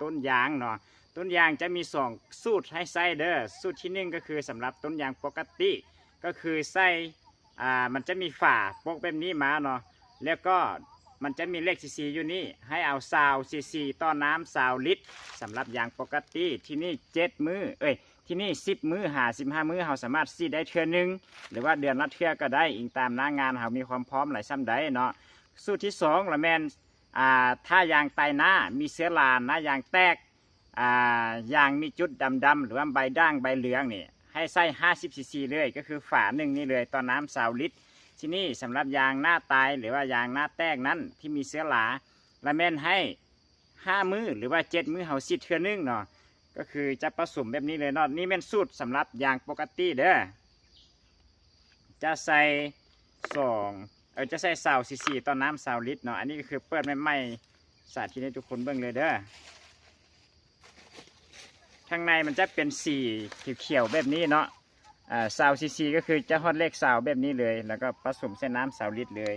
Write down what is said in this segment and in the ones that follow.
ต้นยางเนาะต้นยางจะมี2สูตรให้ใส่เด้อสูตรที่1ก็คือสำหรับต้นยางปกติก็คือใส่มันจะมีฝาปกแบบนี้มาเนาะแล้วก็มันจะมีเลขซีอยู่นี่ให้เอา20 ccต่อน้ำ20 ลิตรสำหรับยางปกติที่นี่7 มื้อที่นี่10 มื้อ15 มื้อเราสามารถซีดได้เทื่อนึงหรือว่าเดือนละเทื่อก็ได้อิงตามหน้างานเรามีความพร้อมหลายซ้ำใดเนาะสูตรที่2ละแมนถ้ายางไตหน้ามีเชื้อราหน้ายางแตกยางมีจุดดำๆหรือว่าใบด่างใบเหลืองนี่ให้ใส่50 cc เลยก็คือฝาหนึ่งนี่เลยต่อน้ำ20 ลิตรที่นี่สำหรับยางหน้าตายหรือว่ายางหน้าแตกนั้นที่มีเชื้อราละแมนให้5 มื้อหรือว่า7 มื้อเขาซีดเทื่อนึงเนาะก็คือจะผสมแบบนี้เลยเนาะนี่เป็นสูตรสำหรับยางปกติเด้อจะใส่จะใส่20 cc ต่อน้ำ20 ลิตรเนาะอันนี้ก็คือเปิดใหม่ๆสาธิตให้ทุกคนเบิ่งเลยเด้อข้างในมันจะเป็นสีเขียวๆแบบนี้เนาะ20 cc ก็คือจะฮอดเลข20แบบนี้เลยแล้วก็ผสมเส้นน้ำ20 ลิตรเลย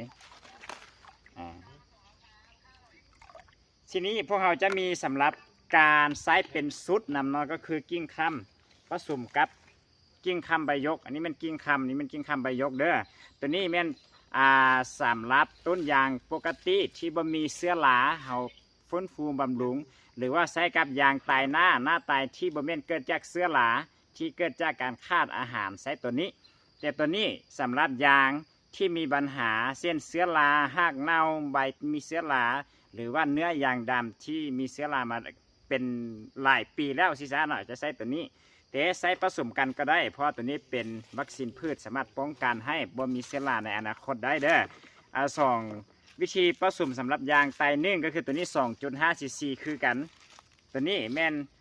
ทีนี้พวกเราจะมีสำหรับการใช้เป็นซุดนำเนาะก็คือกิ้งคำผสมกับกิ้งคำใบยกอันนี้มันกิ้งคำนี่มันกิ้งคำใบยกเด้อตัวนี้แม่นสำหรับต้นยางปกติที่บ่มีเชื้อราเฮาฟื้นฟูบำรุงหรือว่าใช้กับยางตายหน้าตายที่บ่แม่นเกิดจากเชื้อราที่เกิดจากการขาดอาหารใช้ตัวนี้แต่ตัวนี้สำหรับยางที่มีปัญหาเส้นเชื้อราหากเน่าใบมีเชื้อราหรือว่าเนื้อยางดำที่มีเชื้อรามาเป็นหลายปีแล้วสิซ่าหน่อยจะใช้ตัวนี้แต่ใช้ผสมกันก็ได้เพราะตัวนี้เป็นวัคซีนพืชสามารถป้องกันให้บ่มีเชื้อราในอนาคตได้เด้อวิธีผสมสำหรับยางไตนึ่งก็คือตัวนี้ 2.5 cc คือกันตัวนี้แม่น